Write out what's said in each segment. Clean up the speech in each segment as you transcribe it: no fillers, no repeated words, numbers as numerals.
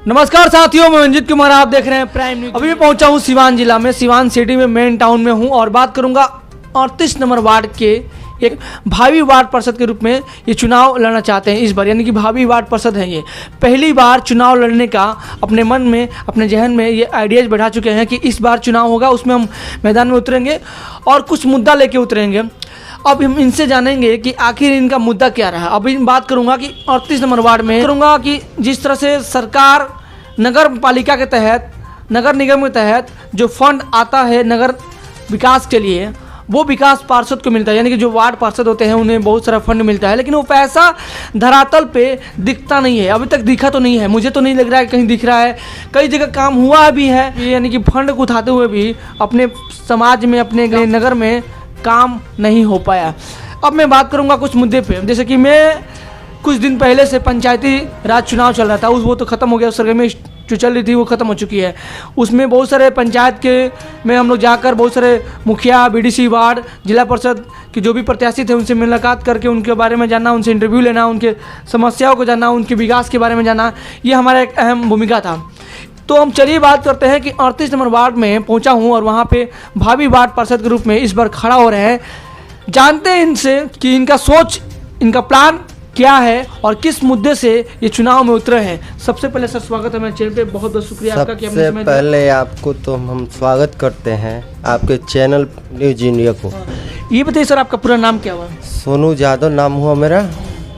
नमस्कार साथियों, मैं मंजित कुमार, आप देख रहे हैं प्राइम न्यूज। अभी मैं पहुंचा हूं सिवान जिला में, सिवान सिटी में, मेन टाउन में हूं और बात करूंगा 38 नंबर वार्ड के एक भावी वार्ड पार्षद के रूप में ये चुनाव लड़ना चाहते हैं इस बार, यानी कि भावी वार्ड पार्षद हैं। ये पहली बार चुनाव लड़ने का अपने मन में, अपने जहन में ये आइडियाज बैठा चुके हैं कि इस बार चुनाव होगा, उसमें हम मैदान में उतरेंगे और कुछ मुद्दा लेके उतरेंगे। अब हम इनसे जानेंगे कि आखिर इनका मुद्दा क्या रहा। अभी बात करूंगा कि 38 नंबर वार्ड में करूंगा कि जिस तरह से सरकार नगर पालिका के तहत, नगर निगम के तहत जो फंड आता है नगर विकास के लिए, वो विकास पार्षद को मिलता है, यानी कि जो वार्ड पार्षद होते हैं उन्हें बहुत सारा फंड मिलता है, लेकिन वो पैसा धरातल पे दिखता नहीं है। अभी तक दिखा तो नहीं है, मुझे तो नहीं लग रहा है कहीं दिख रहा है। कई जगह काम हुआ भी है, यानी कि फंड को उठाते हुए भी अपने समाज में, अपने नगर में काम नहीं हो पाया। अब मैं बात करूंगा कुछ मुद्दे पे, जैसे कि मैं कुछ दिन पहले से पंचायती राज चुनाव चल रहा था, वो तो ख़त्म हो गया, उस सरगर्मी जो चल रही थी वो ख़त्म हो चुकी है। उसमें बहुत सारे पंचायत के में हम लोग जाकर बहुत सारे मुखिया, बीडीसी, वार्ड, जिला परिषद के जो भी प्रत्याशी थे उनसे मुलाकात करके उनके बारे में जानना, उनसे इंटरव्यू लेना, उनके समस्याओं को जानना, उनके विकास के बारे में जानना, ये हमारा एक अहम भूमिका था। तो हम चलिए बात करते हैं कि 38 नंबर वार्ड में पहुंचा हूं और वहां पे भावी वार्ड पार्षद के रूप में इस बार खड़ा हो रहे हैं। जानते हैं इनसे कि इनका सोच, इनका प्लान क्या है और किस मुद्दे से ये चुनाव में उतरे हैं। सबसे पहले सर स्वागत है मेरे चैनल पे, बहुत बहुत शुक्रिया आपका कि सबसे पहले आपको तो हम स्वागत करते हैं आपके चैनल न्यूज इंडिया को। ये बताइए सर, आपका पूरा नाम क्या हुआ? सोनू यादव नाम हुआ मेरा,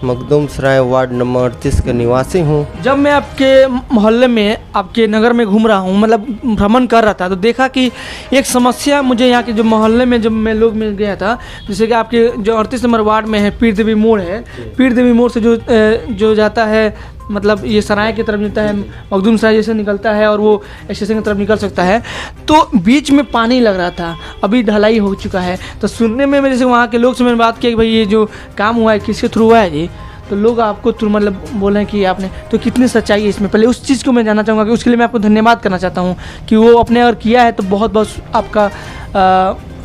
मखदूम सराय वार्ड नंबर 38 का निवासी हूँ। जब मैं आपके मोहल्ले में, आपके नगर में घूम रहा हूँ, मतलब भ्रमण कर रहा था, तो देखा कि एक समस्या मुझे यहाँ के जो मोहल्ले में जब मैं लोग मिल गया था, जैसे कि आपके जो 38 नंबर वार्ड में है, पीर देवी मोड़ है, पीर देवी मोड़ से जो जाता है, मतलब ये सराय की तरफ जाता है, मखदूम सराय जैसे निकलता है और वो स्टेशन की तरफ निकल सकता है, तो बीच में पानी लग रहा था। अभी ढलाई हो चुका है, तो सुनने में जैसे वहाँ के लोग से मैंने बात की कि भाई ये जो काम हुआ है किसके थ्रू हुआ है जी, तो लोग आपको थ्रू मतलब बोल रहे हैं कि आपने, तो कितनी सच्चाई है इसमें, पहले उस चीज़ को मैं जानना चाहूँगा कि उसके लिए मैं आपको धन्यवाद करना चाहता हूँ कि वो अपने अगर किया है तो बहुत बहुत आपका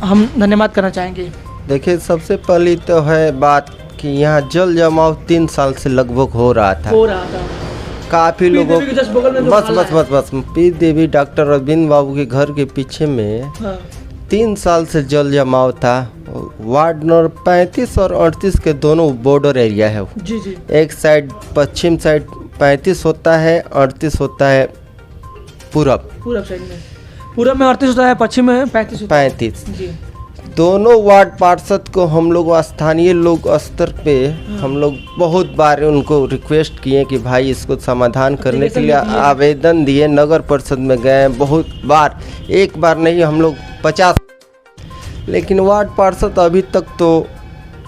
हम धन्यवाद करना चाहेंगे। देखिए, सबसे पहली तो है बात कि यहाँ जल जमाव 3 साल से लगभग हो रहा था। काफ़ी लोगों, बस पीर देवी डॉक्टर अरविंद बाबू के घर के पीछे में 3 साल से जल जमाव था। वार्ड नंबर 35 और 38 के दोनों बॉर्डर एरिया है। जी जी। एक साइड पश्चिम साइड 35 होता है, 38 होता है पूरब साइड में, पूरब में 38 होता है, पश्चिम में 35 जी। दोनों वार्ड पार्षद को हम लोग स्थानीय लोग स्तर पे हम लोग बहुत बार उनको रिक्वेस्ट किए कि भाई इसको समाधान करने के लिए आवेदन दिए, नगर परिषद में गए बहुत बार, एक बार नहीं हम लोग 50, लेकिन वार्ड पार्षद अभी तक तो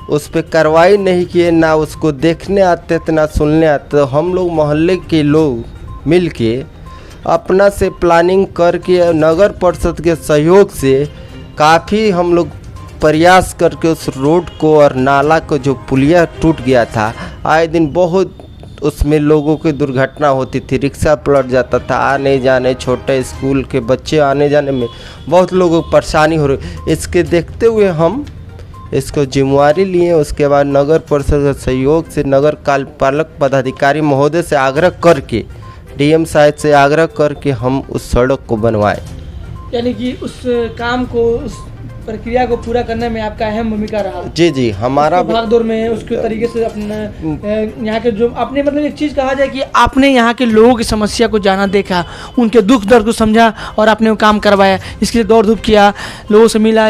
उस पर कार्रवाई नहीं किए, ना उसको देखने आते थे ना सुनने आते। तो हम लोग मोहल्ले के लोग मिल के अपना से प्लानिंग करके नगर परिषद के सहयोग से काफ़ी हम लोग प्रयास करके उस रोड को और नाला को, जो पुलिया टूट गया था, आए दिन बहुत उसमें लोगों की दुर्घटना होती थी, रिक्शा पलट जाता था, आने जाने, छोटे स्कूल के बच्चे आने जाने में बहुत लोगों को परेशानी हो रही। इसके देखते हुए हम इसको जिम्मेवारी लिए। उसके बाद नगर परिषद के सहयोग से नगर कार्यपालक पदाधिकारी महोदय से आग्रह करके, डीएम साहब से आग्रह करके हम उस सड़क को बनवाए, यानी कि उस काम को, उस प्रक्रिया को पूरा करने में आपका अहम भूमिका रहा। जी, हमारा भागदौड़ में उसके तरीके से अपने यहाँ के जो आपने, मतलब एक चीज़ कहा जाए कि आपने यहाँ के लोगों की समस्या को जाना, देखा, उनके दुख दर्द को समझा और आपने वो काम करवाया। इसके लिए दौड़ धूप किया, लोगों से मिला,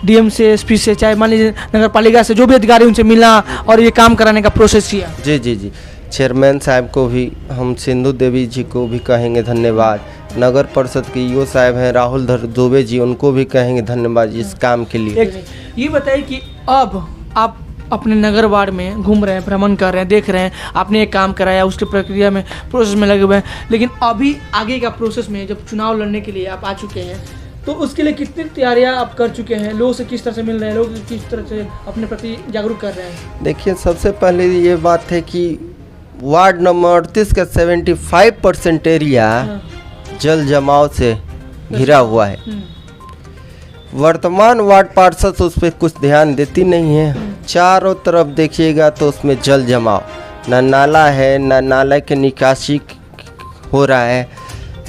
डीएम से, एसपी से, चाहे मान लीजिए नगर पालिका से जो भी अधिकारी, उनसे मिला और ये काम कराने का प्रोसेस किया। जी। चेयरमैन साहब को भी, हम सिंधु देवी जी को भी कहेंगे धन्यवाद। नगर परिषद के ईओ साहब हैं राहुल दुबे जी, उनको भी कहेंगे धन्यवाद इस काम के लिए। ये बताइए कि अब आप अपने नगर वार्ड में घूम रहे हैं, भ्रमण कर रहे हैं, देख रहे हैं, आपने एक काम कराया, उसके प्रक्रिया में, प्रोसेस में लगे हुए हैं, लेकिन अभी आगे का प्रोसेस में जब चुनाव लड़ने के लिए आप आ चुके हैं, तो उसके लिए कितनी तैयारियां आप कर चुके हैं? लोगों से किस तरह से मिल रहे हैं, लोग किस तरह से अपने प्रति जागरूक कर रहे हैं? देखिए, सबसे पहले ये बात है कि वार्ड नंबर 38 का 75% एरिया जल जमाव से घिरा हुआ है। वर्तमान वार्ड पार्षद उस पर कुछ ध्यान देती नहीं है। चारों तरफ देखिएगा तो उसमें जल जमाव, ना नाला है, ना नाला के निकासी हो रहा है,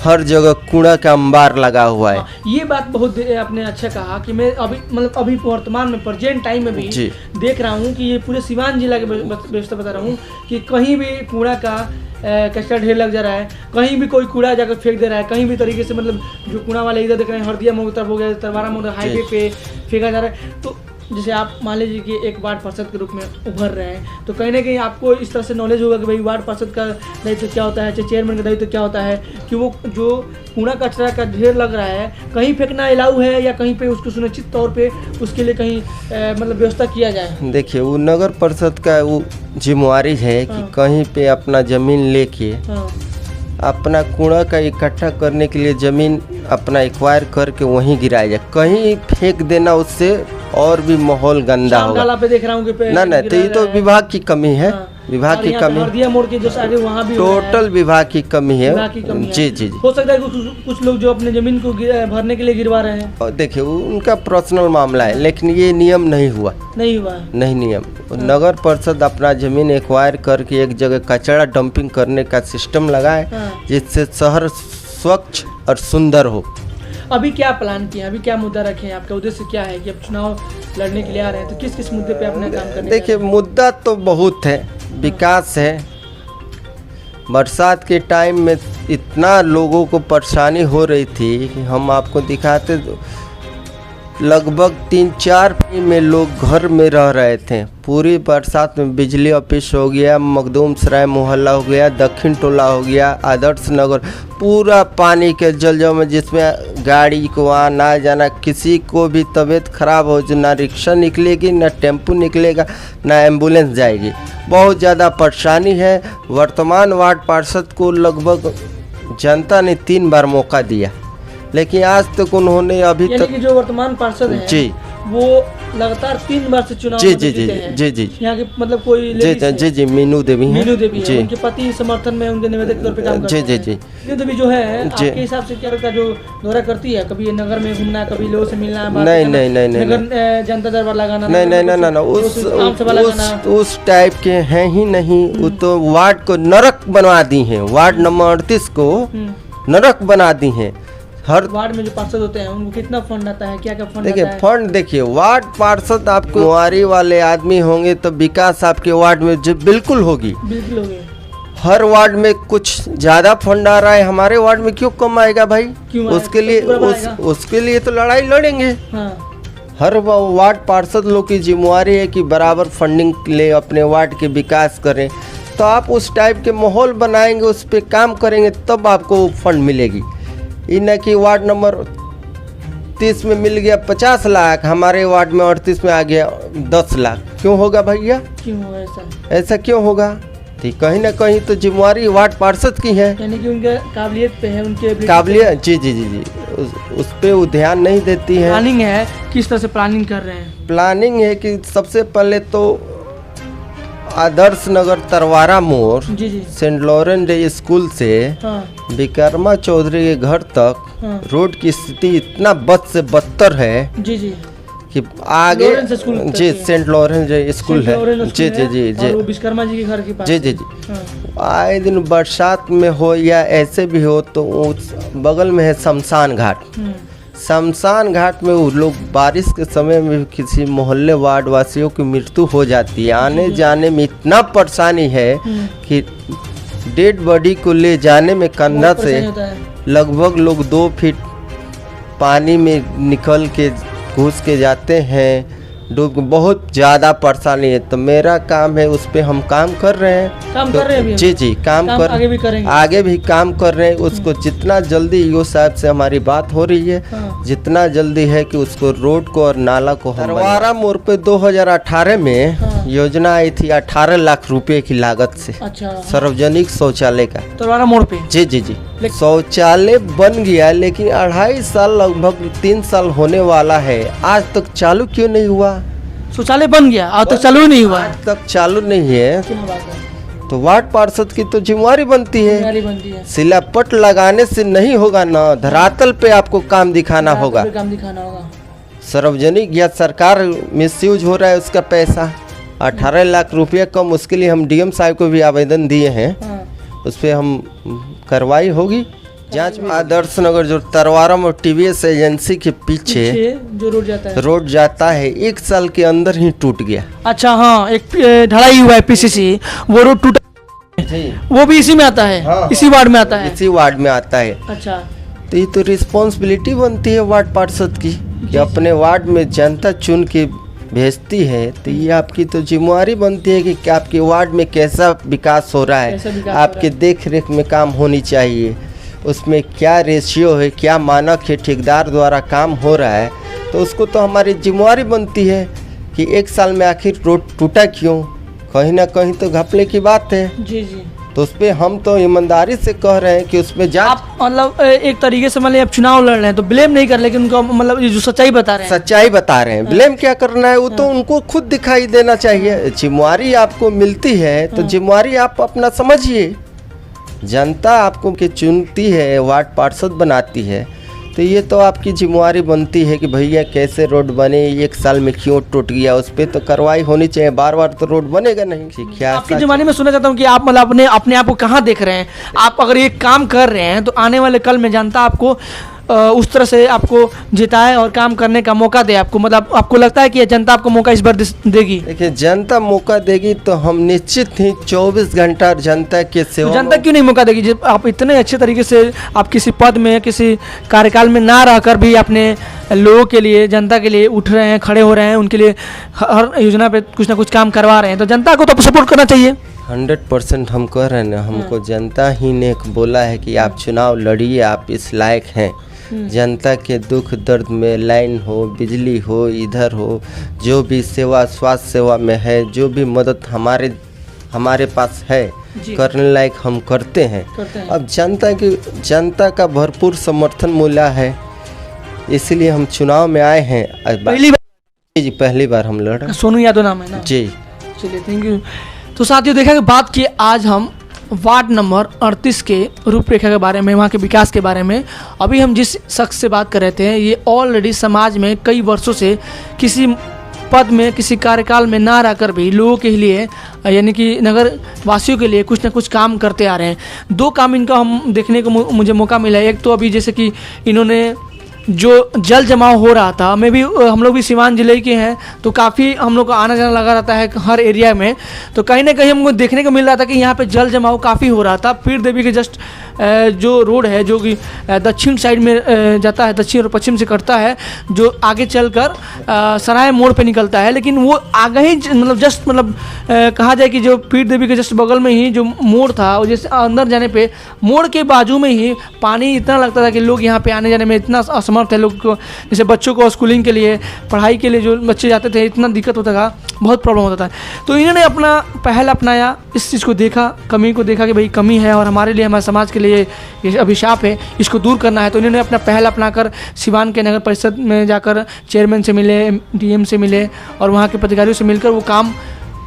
हर जगह कूड़ा का अंबार लगा हुआ है। ये बात बहुत आपने अच्छा कहा कि मैं अभी मतलब अभी वर्तमान में प्रेजेंट टाइम में भी जी। देख रहा हूँ कि ये पूरे सिवान जिला के व्यवस्था बता रहा हूँ कि कहीं भी कूड़ा का कचरा ढेर लग जा रहा है, कहीं भी कोई कूड़ा जाकर फेंक दे रहा है, कहीं भी तरीके से मतलब जो कूड़ा वाले इधर देख रहे हैं हरदिया मोड़ तरफ हो गया, तरवारा मोड़ हाईवे पे फेंका जा रहा है। तो जैसे आप मान लीजिए कि एक वार्ड पार्षद के रूप में उभर रहे हैं, तो कहीं ना कहीं आपको इस तरह से नॉलेज होगा कि भाई वार्ड पार्षद का दायित्व क्या होता है, चेयरमैन का दायित्व क्या होता है, कि वो जो कूड़ा कचरा का ढेर लग रहा है कहीं फेंकना अलाउ है या कहीं पे उसको सुनिश्चित तौर पे उसके लिए कहीं मतलब व्यवस्था किया जाए। देखिए वो नगर परिषद का वो जिम्मेवारी है कि कहीं पे अपना ज़मीन लेके अपना कूड़ा का इकट्ठा करने के लिए ज़मीन अपना एक्वायर करके वहीं गिराया जाए, कहीं फेंक देना उससे और भी माहौल गंदा होगा। पे देख रहा हूँ कि ना तो ये तो विभाग की कमी है, विभाग की कमी, हरदिया मोड़ के जो आगे वहाँ भी टोटल विभाग की कमी है। जी जी जी। हो सकता है कुछ लोग जो अपने जमीन को भरने के लिए गिरवा रहे हैं। और देखिए उनका पर्सनल मामला है, लेकिन ये नियम नहीं हुआ, नहीं नियम। नगर परिषद अपना जमीन एक्वायर करके एक जगह कचरा डंपिंग करने का सिस्टम लगाए जिससे शहर स्वच्छ और सुंदर हो। अभी क्या प्लान किया, अभी क्या मुद्दा रखे हैं, आपका उद्देश्य क्या है कि अब चुनाव लड़ने के लिए आ रहे हैं, तो किस किस मुद्दे पे अपना काम करने? देखिए मुद्दा तो बहुत है, विकास है। बरसात के टाइम में इतना लोगों को परेशानी हो रही थी कि हम आपको दिखाते, लगभग 3-4 फीट में लोग घर में रह रहे थे। पूरी बरसात में बिजली ऑफिस हो गया, मखदूम सराय मोहल्ला हो गया, दक्षिण टोला हो गया, आदर्श नगर, पूरा पानी के जलजम में, जिसमें गाड़ी को आना जाना, किसी को भी तबीयत खराब हो ना रिक्शा निकलेगी, ना टेम्पू निकलेगा, ना एम्बुलेंस जाएगी। बहुत ज़्यादा परेशानी है। वर्तमान वार्ड पार्षद को लगभग जनता ने 3 बार मौका दिया, लेकिन आज तक उन्होंने अभी तक जो वर्तमान पार्षद हैं जी वो लगातार 3 बार से चुनाव जी जी जी जी जी यहाँ के मतलब कोई जी जी मीनू देवी हैं, जी, उनके पति समर्थन में उनके निवेदक के तौर पे काम करते हैं। जी मीनू देवी जो है आपके हिसाब से क्या का जो दौरा करती है, कभी नगर में घूमना, कभी लोगों से मिलना, नहीं जनता दरबार लगाना, नहीं उस टाइप के हैं ही नहीं। वो तो वार्ड को नरक बनवा दी है, वार्ड नंबर 38 को नरक बना दी है। हर वार्ड में जो पार्षद होते हैं उनको कितना फंड आता है, क्या क्या फंड देखिए फंड देखिए, वार्ड पार्षद आपको मुआरी वाले आदमी होंगे तो विकास आपके वार्ड में जो बिल्कुल होगी। हर वार्ड में कुछ ज्यादा फंड आ रहा है, हमारे वार्ड में क्यों कम आएगा भाई? उसके लिए तो लड़ाई लड़ेंगे। हर वार्ड पार्षद लोग की जिम्मेवारी है कि बराबर फंडिंग ले अपने वार्ड के विकास करें। तो आप उस टाइप के माहौल बनाएंगे, उस पर काम करेंगे, तब आपको फंड मिलेगी। इन्हें कि वार्ड नंबर 30 में मिल गया 50 लाख, हमारे वार्ड में 38 में आ गया 10 लाख, क्यों होगा भैया? क्यों होगा ऐसा क्यों होगा? ठीक, कहीं ना कहीं तो जिम्मेवारी वार्ड पार्षद की है, यानी कि उनके काबिलियत पे है, उनके काबिलियत। जी जी जी जी उस पे वो ध्यान नहीं देती है। प्लानिंग है, किस तरह से प्लानिंग कर रहे हैं? प्लानिंग है कि सबसे पहले तो आदर्श नगर तरवारा मोड़ सेंट लॉरेंस डे स्कूल से विक्रमा चौधरी के घर तक रोड की स्थिति इतना बद से बदतर है कि आगे जी सेंट लॉरेंस डे स्कूल है जी जी जी जी विश्वकर्मा जी के घर के पास जी जी जी। आए दिन बरसात में हो या ऐसे भी हो तो बगल में है शमशान घाट। शमशान घाट में वो लोग बारिश के समय में किसी मोहल्ले वार्ड वासियों की मृत्यु हो जाती है। आने जाने में इतना परेशानी है कि डेड बॉडी को ले जाने में कंधा से लगभग लोग 2 फीट पानी में निकल के घुस के जाते हैं, डूब। बहुत ज़्यादा परेशानी है। तो मेरा काम है, उस पे हम काम कर रहे हैं। जी जी काम कर आगे भी काम कर रहे हैं। उसको जितना जल्दी ईओ साहब से हमारी बात हो रही है, जितना जल्दी है कि उसको रोड को और नाला को तरवारा मोड़ पे 2018 में योजना आई थी 18 लाख रुपए की लागत से। सार्वजनिक शौचालय का तरवारा मोड़ पे जी जी जी शौचालय बन गया, लेकिन 2.5 साल लगभग 3 साल होने वाला है, आज तक चालू क्यों नहीं हुआ? शौचालय बन गया, आज तक चालू नहीं हुआ। आज तक चालू नहीं है। तो वार्ड पार्षद की तो जिम्मेवारी बनती है। शिलापट लगाने से नहीं होगा ना, धरातल पे आपको काम दिखाना होगा। सार्वजनिक या सरकार मिसयूज हो रहा है उसका पैसा। 18 लाख रुपया कम, उसके लिए हम डीएम साहब को भी आवेदन दिए हैं। उस पर हम कार्रवाई होगी जांच में। आदर्श नगर जो तरवारम और टीवीएस एजेंसी के पीछे जो रोड जाता है 1 साल के अंदर ही टूट गया। अच्छा, हाँ, एक ढलाई हुआ है पीसीसी, वो रोड टूटा जी, वो भी इसी में आता है। हाँ, इसी वार्ड में आता है। इसी वार्ड में आता है। अच्छा, तो ये तो रिस्पॉन्सिबिलिटी बनती है वार्ड पार्षद की कि अपने वार्ड में जनता चुन के भेजती है, तो ये आपकी तो जिम्मेवारी बनती है कि आपके वार्ड में कैसा विकास हो रहा है, आपके देख रेख में काम होनी चाहिए, उसमें क्या रेशियो है, क्या मानक है, ठेकेदार द्वारा काम हो रहा है, तो उसको तो हमारी जिम्मेवारी बनती है कि 1 साल में आखिर रोड टूटा क्यों। कहीं ना कहीं तो घपले की बात है जी जी। तो उस पर हम तो ईमानदारी से कह रहे हैं कि उसमें जांच। आप मतलब एक तरीके से मतलब आप चुनाव लड़ रहे हैं तो ब्लेम नहीं कर, लेकिन उनको मतलब ये जो सच्चाई बता रहे हैं, सच्चाई बता रहे हैं, ब्लेम क्या करना है, वो तो उनको खुद दिखाई देना चाहिए। जिम्मेवारी आपको मिलती है तो जिम्मेवारी आप अपना समझिए। जनता आपको के चुनती है, वार्ड पार्षद बनाती है, तो ये तो आपकी जिम्मेवारी बनती है कि भैया कैसे रोड बने, 1 साल में क्यों टूट गया, उस पर तो कार्रवाई होनी चाहिए। बार बार तो रोड बनेगा नहीं। क्या आपकी ज़माने में सुना चाहता हूँ कि आप मतलब अपने आप को कहाँ देख रहे हैं। आप अगर ये काम कर रहे हैं तो आने वाले कल में जनता आपको उस तरह से आपको जिताए और काम करने का मौका दे आपको, मतलब आपको लगता है कि ये जनता आपको मौका इस बार देगी? देखिए, जनता मौका देगी तो हम निश्चित ही 24 घंटा जनता के सेवा। तो जनता क्यों नहीं मौका देगी जब आप इतने अच्छे तरीके से आप किसी पद में, किसी कार्यकाल में ना रहकर भी अपने लोगों के लिए, जनता के लिए उठ रहे हैं, खड़े हो रहे हैं, उनके लिए हर योजना पे कुछ ना कुछ काम करवा रहे हैं, तो जनता को तो सपोर्ट करना चाहिए। 100% हम कह रहे हैं ना, हमको जनता ही ने बोला है कि आप चुनाव लड़िए, आप इस लायक हैं। जनता के दुख दर्द में लाइन हो, बिजली हो, इधर हो, जो भी सेवा, स्वास्थ्य सेवा में है, जो भी मदद हमारे पास है करने लायक हम करते हैं। अब जनता का भरपूर समर्थन मिला है, इसलिए हम चुनाव में आए हैं। पहली बार हम लड़ रहे हैं। सोनू यादव नाम है ना जी। चलिए, थैंक यू। तो साथियों, देखा कि बात की आज हम वार्ड नंबर 38 के रूपरेखा के बारे में, वहाँ के विकास के बारे में। अभी हम जिस शख्स से बात कर रहे थे, ये ऑलरेडी समाज में कई वर्षों से किसी पद में, किसी कार्यकाल में ना रहकर भी लोगों के लिए, यानी कि नगर वासियों के लिए कुछ ना कुछ काम करते आ रहे हैं। 2 काम इनका हम देखने को मुझे मौका मिला है। एक तो अभी जैसे कि इन्होंने जो जल जमाव हो रहा था, मैं भी, हम लोग भी सीवान जिले के हैं, तो काफ़ी हम लोग का आना जाना लगा रहता है हर एरिया में, तो कहीं ना कहीं हमको देखने को मिल रहा था कि यहाँ पे जल जमाव काफ़ी हो रहा था। पीर देवी के जस्ट जो रोड है, जो कि दक्षिण साइड में जाता है, दक्षिण और पश्चिम से कटता है, जो आगे चलकर सराय मोड़ पे निकलता है, लेकिन वो आगे ही मतलब जस्ट मतलब कहा जाए कि जो पीर देवी के जस्ट बगल में ही जो मोड़ था, वो जैसे अंदर जाने पे मोड़ के बाजू में ही पानी इतना लगता था कि लोग यहाँ पे आने जाने में इतना असमर्थ है। लोग को, जैसे बच्चों को स्कूलिंग के लिए, पढ़ाई के लिए जो बच्चे जाते थे, इतना दिक्कत होता था, बहुत प्रॉब्लम होता था। तो इन्होंने अपना पहल अपनाया, इस चीज़ को देखा, कमी को देखा कि भाई कमी है और हमारे लिए, हमारे समाज के लिए ये अभिशाप है, इसको दूर करना है। तो इन्होंने अपना पहल अपनाकर सिवान के नगर परिषद में जाकर चेयरमैन से मिले, डीएम से मिले और वहाँ के पदाधिकारियों से मिलकर वो काम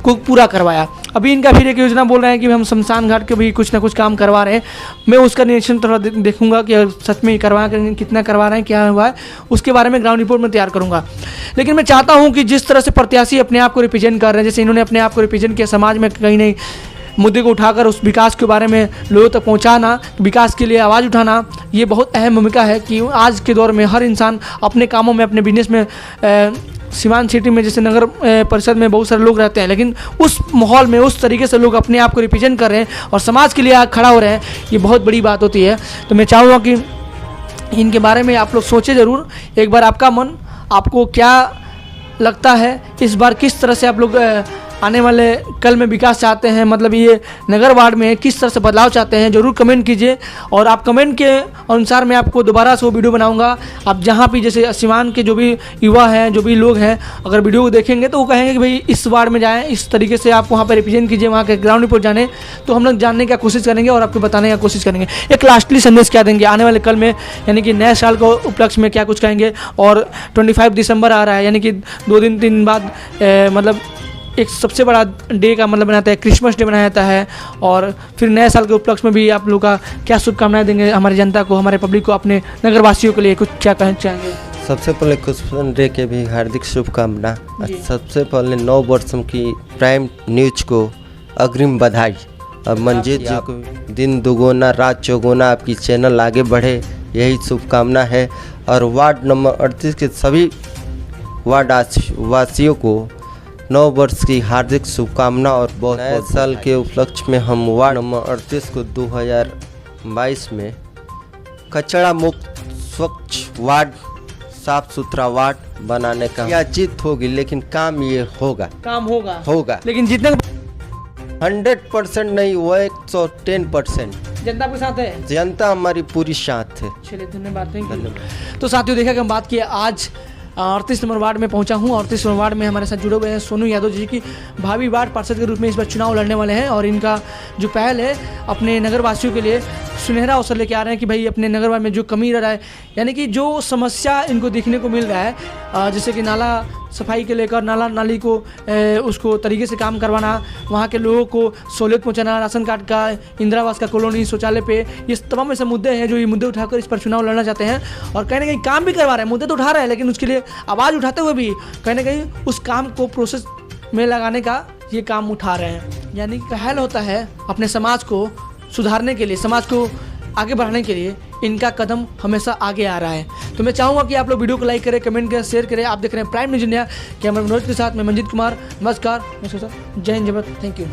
को पूरा करवाया। अभी इनका फिर एक योजना बोल रहे हैं कि हम शमशान घाट के भी कुछ ना कुछ काम करवा रहे हैं। मैं उसका निरीक्षण थोड़ा देखूंगा कि सच में करवा कितना करवा रहे हैं, क्या हुआ है, उसके बारे में ग्राउंड रिपोर्ट में तैयार करूंगा। लेकिन मैं चाहता हूं कि जिस तरह से प्रत्याशी अपने आप को रिप्रेजेंट कर रहे हैं, जैसे इन्होंने अपने आप को रिप्रेजेंट किया, समाज में कहीं नहीं मुद्दे को उठाकर उस विकास के बारे में लोगों तक पहुंचाना, विकास के लिए आवाज़ उठाना, ये बहुत अहम भूमिका है कि आज के दौर में हर इंसान अपने कामों में, अपने बिजनेस में, सिवान सिटी में जैसे नगर परिषद में बहुत सारे लोग रहते हैं, लेकिन उस माहौल में उस तरीके से लोग अपने आप को रिप्रेजेंट कर रहे हैं और समाज के लिए खड़ा हो रहे हैं, ये बहुत बड़ी बात होती है। तो मैं चाहूँगा कि इनके बारे में आप लोग सोचें ज़रूर। एक बार आपका मन, आपको क्या लगता है इस बार, किस तरह से आप लोग आने वाले कल में विकास चाहते हैं, मतलब ये नगर वार्ड में किस तरह से बदलाव चाहते हैं, ज़रूर कमेंट कीजिए। और आप कमेंट के अनुसार मैं आपको दोबारा से वो वीडियो बनाऊंगा। आप जहाँ भी, जैसे सिवान के जो भी युवा हैं, जो भी लोग हैं, अगर वीडियो को देखेंगे तो वो कहेंगे कि भाई इस वार्ड में जाएँ, इस तरीके से आप वहाँ पर रिप्रेजेंट कीजिए, वहाँ के ग्राउंड रिपोर्ट जाने, तो हम लोग जानने की कोशिश करेंगे और आपको बताने की कोशिश करेंगे। एक लास्टली संदेश क्या देंगे आने वाले कल में, यानी कि नए साल को उपलक्ष्य में क्या कुछ कहेंगे? और 25 दिसंबर आ रहा है, यानी कि 2 दिन बाद मतलब एक सबसे बड़ा डे का मतलब बनाता है, क्रिसमस डे बनाया जाता है, और फिर नए साल के उपलक्ष्य में भी आप लोग का क्या शुभकामनाएं देंगे हमारी जनता को, हमारे पब्लिक को, अपने नगरवासियों के लिए कुछ क्या कहना चाहेंगे? सबसे पहले क्रिसमस डे के भी हार्दिक शुभकामना। सबसे पहले 9 वर्षों की प्राइम न्यूज को अग्रिम बधाई। अब मंजीत जी को दिन दुगुना रात चौगुना आपकी चैनल आगे बढ़े, यही शुभकामना है। और वार्ड नंबर 38 के सभी वार्ड वासियों को नव वर्ष की हार्दिक शुभकामना और बहुत नए साल के उपलक्ष्य में हम वार्ड नंबर 38 को 2022 में कचरा मुक्त स्वच्छ वार्ड, साफ सुथरा वार्ड बनाने का या जीत होगी, लेकिन काम ये काम होगा लेकिन जीतने 100% नहीं, वो 110%। जनता आपके साथ है, जनता हमारी पूरी साथ है। चलिए धन्यवाद, थैंक यू। तो साथियों देखा कि हम बात किए आज 38 नंबर वार्ड में पहुंचा हूं। 38 नंबर वार्ड में हमारे साथ जुड़े हुए हैं सोनू यादव जी की भावी वार्ड पार्षद के रूप में इस बार चुनाव लड़ने वाले हैं। और इनका जो पहल है अपने नगरवासियों के लिए सुनहरा अवसर लेके आ रहे हैं कि भाई अपने नगर में जो कमी रह रहा है, यानी कि जो समस्या इनको देखने को मिल रहा है, जैसे कि नाला सफाई के लेकर नाला नाली को उसको तरीके से काम करवाना, वहाँ के लोगों को सहूलियत पहुँचाना, राशन कार्ड का, इंदिरा आवास का कॉलोनी, शौचालय पे, ये तमाम ऐसे मुद्दे हैं जो ये मुद्दे उठाकर इस पर चुनाव लड़ना चाहते हैं। और कहीं ना कहीं काम भी करवा रहे हैं, मुद्दे तो उठा रहे हैं, लेकिन उसके लिए आवाज़ उठाते हुए भी कहीं ना कहीं उस काम को प्रोसेस में लगाने का ये काम उठा रहे हैं। यानी पहल होता है अपने समाज को सुधारने के लिए, समाज को आगे बढ़ाने के लिए इनका कदम हमेशा आगे आ रहा है। तो मैं चाहूँगा कि आप लोग वीडियो को लाइक करें, कमेंट करें, शेयर करें। आप देख रहे हैं prime news India, camera Manoj के साथ मैं मंजीत कुमार। नमस्कार, जय हिंद, जय भारत, थैंक यू।